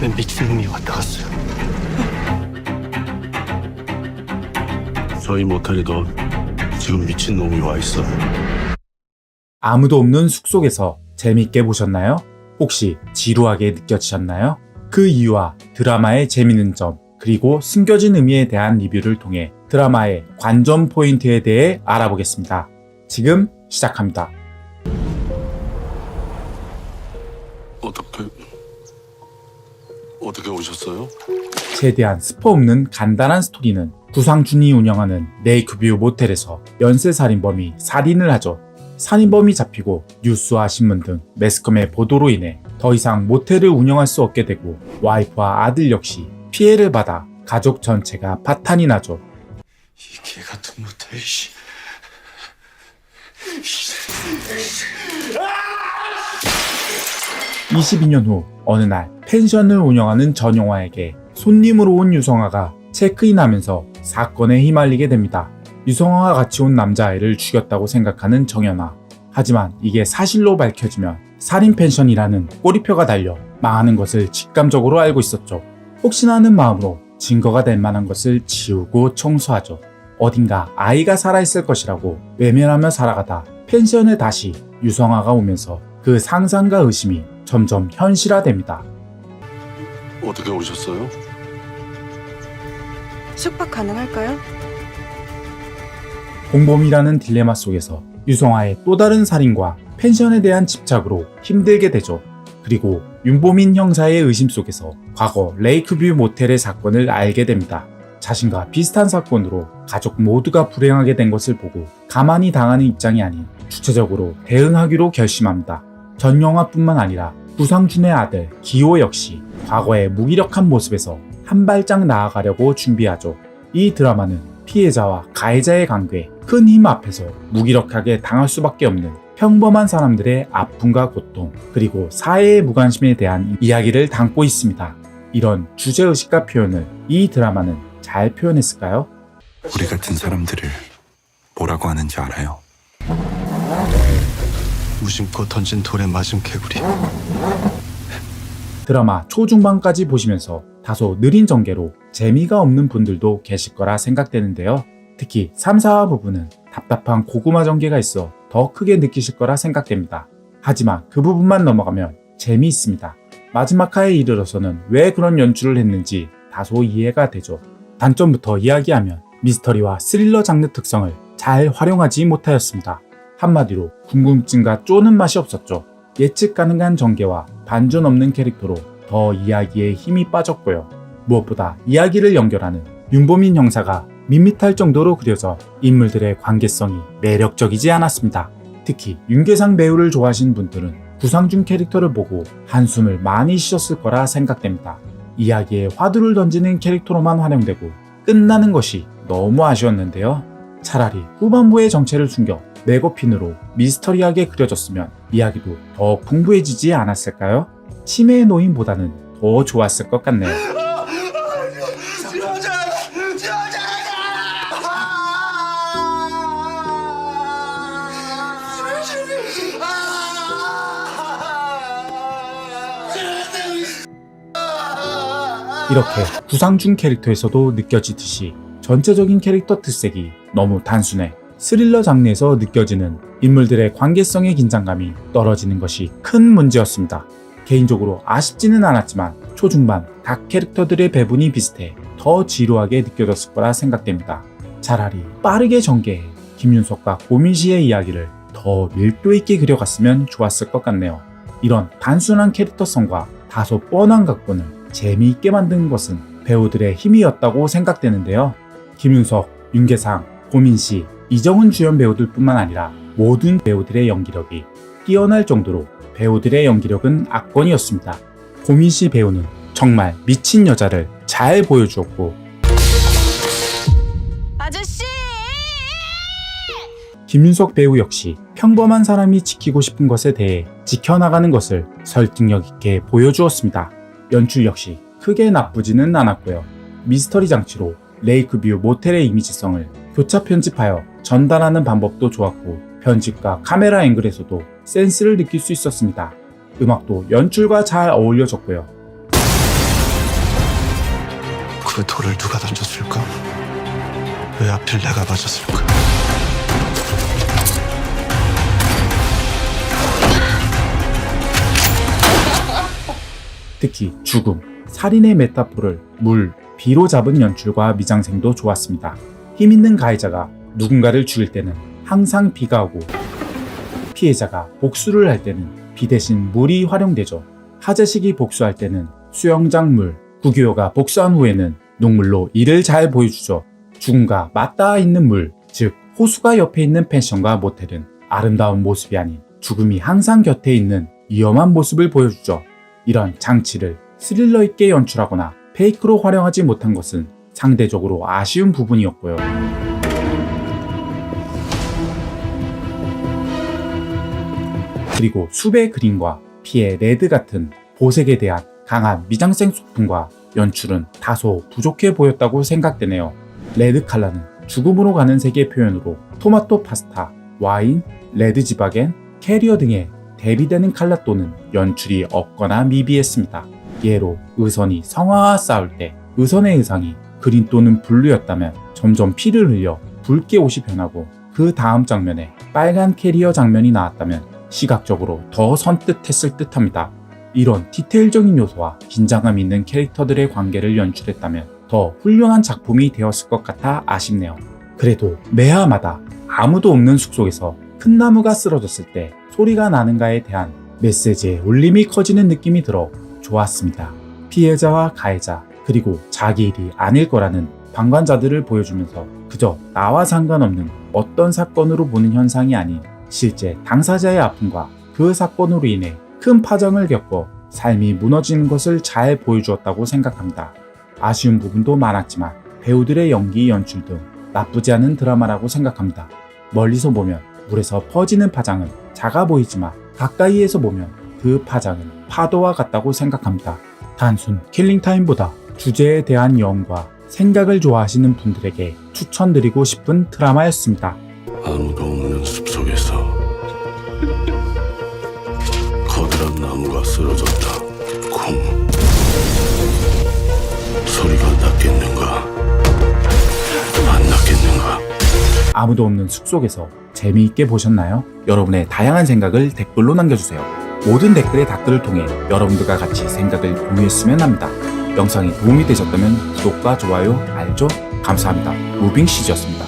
집에 미친놈이 왔다 갔어요. 저희 모텔에도 지금 미친놈이 와 있어. 아무도 없는 숲속에서 재밌게 보셨나요? 혹시 지루하게 느껴지셨나요? 그 이유와 드라마의 재밌는 점, 그리고 숨겨진 의미에 대한 리뷰를 통해 드라마의 관전 포인트에 대해 알아보겠습니다. 지금 시작합니다. 어떻게 오셨어요? 최대한 스포 없는 간단한 스토리는 구상준이 운영하는 레이크뷰 모텔에서 연쇄살인범이 살인을 하죠. 살인범이 잡히고 뉴스와 신문 등 매스컴의 보도로 인해 더 이상 모텔을 운영할 수 없게 되고 와이프와 아들 역시 피해를 받아 가족 전체가 파탄이 나죠. 이 개같은 모텔, 씨. 22년 후 어느 날 펜션을 운영하는 전용화에게 손님으로 온 유성아가 체크인하면서 사건에 휘말리게 됩니다. 유성아와 같이 온 남자아이를 죽였다고 생각하는 정연아. 하지만 이게 사실로 밝혀지면 살인 펜션이라는 꼬리표가 달려 망하는 것을 직감적으로 알고 있었죠. 혹시나 하는 마음으로 증거가 될 만한 것을 지우고 청소하죠. 어딘가 아이가 살아있을 것이라고 외면하며 살아가다 펜션에 다시 유성아가 오면서 그 상상과 의심이 점점 현실화됩니다. 어떻게 오셨어요? 숙박 가능할까요? 공범이라는 딜레마 속에서 유성아의 또 다른 살인과 펜션에 대한 집착으로 힘들게 되죠. 그리고 윤보민 형사의 의심 속에서 과거 레이크뷰 모텔의 사건을 알게 됩니다. 자신과 비슷한 사건으로 가족 모두가 불행하게 된 것을 보고 가만히 당하는 입장이 아닌 주체적으로 대응하기로 결심합니다. 전 영화뿐만 아니라 구상준의 아들 기호 역시 과거의 무기력한 모습에서 한 발짝 나아가려고 준비하죠. 이 드라마는 피해자와 가해자의 관계, 큰 힘 앞에서 무기력하게 당할 수밖에 없는 평범한 사람들의 아픔과 고통, 그리고 사회의 무관심에 대한 이야기를 담고 있습니다. 이런 주제의식과 표현을 이 드라마는 잘 표현했을까요? 우리 같은 사람들을 뭐라고 하는지 알아요? 무심코 던진 돌에 맞은 개구리. 드라마 초중반까지 보시면서 다소 느린 전개로 재미가 없는 분들도 계실 거라 생각되는데요. 특히 3, 4화 부분은 답답한 고구마 전개가 있어 더 크게 느끼실 거라 생각됩니다. 하지만 그 부분만 넘어가면 재미있습니다. 마지막 화에 이르러서는 왜 그런 연출을 했는지 다소 이해가 되죠. 단점부터 이야기하면 미스터리와 스릴러 장르 특성을 잘 활용하지 못하였습니다. 한마디로 궁금증과 쪼는 맛이 없었죠. 예측 가능한 전개와 반전 없는 캐릭터로 더 이야기에 힘이 빠졌고요. 무엇보다 이야기를 연결하는 윤보민 형사가 밋밋할 정도로 그려져 인물들의 관계성이 매력적이지 않았습니다. 특히 윤계상 배우를 좋아하시는 분들은 구상준 캐릭터를 보고 한숨을 많이 쉬셨을 거라 생각됩니다. 이야기에 화두를 던지는 캐릭터로만 활용되고 끝나는 것이 너무 아쉬웠는데요. 차라리 후반부의 정체를 숨겨 맥거핀으로 미스터리하게 그려졌으면 이야기도 더 풍부해지지 않았을까요? 치매의 노인보다는 더 좋았을 것 같네요. 이렇게 구상준 캐릭터에서도 느껴지듯이 전체적인 캐릭터 특색이 너무 단순해 스릴러 장르에서 느껴지는 인물들의 관계성의 긴장감이 떨어지는 것이 큰 문제였습니다. 개인적으로 아쉽지는 않았지만 초중반 각 캐릭터들의 배분이 비슷해 더 지루하게 느껴졌을 거라 생각됩니다. 차라리 빠르게 전개해 김윤석과 고민 씨의 이야기를 더 밀도 있게 그려갔으면 좋았을 것 같네요. 이런 단순한 캐릭터성과 다소 뻔한 각본을 재미있게 만든 것은 배우들의 힘이었다고 생각되는데요. 김윤석, 윤계상, 고민 씨, 이정은 주연 배우들 뿐만 아니라 모든 배우들의 연기력이 뛰어날 정도로 배우들의 연기력은 압권이었습니다. 고민 씨 배우는 정말 미친 여자를 잘 보여주었고 아저씨! 김윤석 배우 역시 평범한 사람이 지키고 싶은 것에 대해 지켜나가는 것을 설득력 있게 보여주었습니다. 연출 역시 크게 나쁘지는 않았고요. 미스터리 장치로 레이크뷰 모텔의 이미지성을 교차 편집하여 전달하는 방법도 좋았고 편집과 카메라 앵글에서도 센스를 느낄 수 있었습니다. 음악도 연출과 잘 어울려졌고요. 그 돌을 누가 던졌을까? 왜 하필 내가 맞았을까? 특히 죽음, 살인의 메타포를 물, 비로 잡은 연출과 미장센도 좋았습니다. 힘있는 가해자가 누군가를 죽일 때는 항상 비가 오고 피해자가 복수를 할 때는 비 대신 물이 활용되죠. 하재식이 복수할 때는 수영장 물, 구규호가 복수한 후에는 녹물로 이를 잘 보여주죠. 죽음과 맞닿아 있는 물, 즉 호수가 옆에 있는 펜션과 모텔은 아름다운 모습이 아닌 죽음이 항상 곁에 있는 위험한 모습을 보여주죠. 이런 장치를 스릴러 있게 연출하거나 페이크로 활용하지 못한 것은 상대적으로 아쉬운 부분이었고요. 그리고 숲의 그림과 피의 레드 같은 보색에 대한 강한 미장센 소품과 연출은 다소 부족해 보였다고 생각되네요. 레드 컬러는 죽음으로 가는 색의 표현으로 토마토 파스타, 와인, 레드 지바겐, 캐리어 등의 대비되는 컬러 또는 연출이 없거나 미비했습니다. 예로 의선이 성화와 싸울 때 의선의 의상이 그린 또는 블루였다면 점점 피를 흘려 붉게 옷이 변하고 그 다음 장면에 빨간 캐리어 장면이 나왔다면 시각적으로 더 선뜻했을 듯합니다. 이런 디테일적인 요소와 긴장감 있는 캐릭터들의 관계를 연출했다면 더 훌륭한 작품이 되었을 것 같아 아쉽네요. 그래도 매화마다 아무도 없는 숲속에서 큰 나무가 쓰러졌을 때 소리가 나는가에 대한 메시지의 울림이 커지는 느낌이 들어 좋았습니다. 피해자와 가해자 그리고 자기 일이 아닐 거라는 방관자들을 보여주면서 그저 나와 상관없는 어떤 사건으로 보는 현상이 아닌 실제 당사자의 아픔과 그 사건으로 인해 큰 파장을 겪어 삶이 무너지는 것을 잘 보여주었다고 생각합니다. 아쉬운 부분도 많았지만 배우들의 연기, 연출 등 나쁘지 않은 드라마라고 생각합니다. 멀리서 보면 물에서 퍼지는 파장은 작아 보이지만 가까이에서 보면 그 파장은 파도와 같다고 생각합니다. 단순 킬링타임보다 주제에 대한 여운과 생각을 좋아하시는 분들에게 추천드리고 싶은 드라마였습니다. 아무도 없는 숲속에서 커다란 나무가 쓰러졌다. 쿵. 소리가 났겠는가? 안 났겠는가? 아무도 없는 숲속에서 재미있게 보셨나요? 여러분의 다양한 생각을 댓글로 남겨주세요. 모든 댓글의 댓글을 통해 여러분들과 같이 생각을 공유했으면 합니다. 영상이 도움이 되셨다면 구독과 좋아요, 알죠? 감사합니다. 무빙CG였습니다.